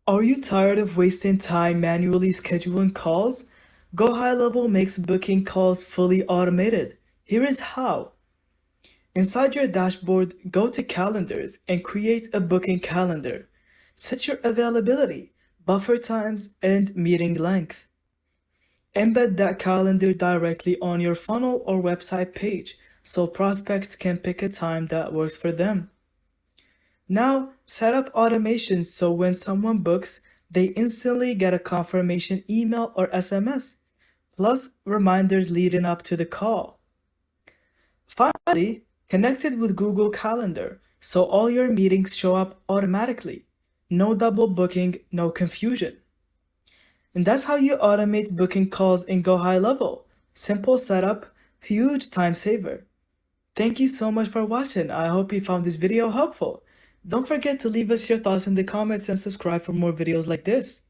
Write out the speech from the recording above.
Are you tired of wasting time manually scheduling calls? GoHighLevel makes booking calls fully automated. Here is how. Inside your dashboard, go to Calendars and create a booking calendar. Set your availability, buffer times, and meeting length. Embed that calendar directly on your funnel or website page so prospects can pick a time that works for them. Now, set up automations so when someone books, they instantly get a confirmation email or SMS, plus reminders leading up to the call. Finally, connect it with Google Calendar so all your meetings show up automatically. No double booking, no confusion. And that's how you automate booking calls in GoHighLevel. Simple setup, huge time saver. Thank you so much for watching. I hope you found this video helpful. Don't forget to leave us your thoughts in the comments and subscribe for more videos like this.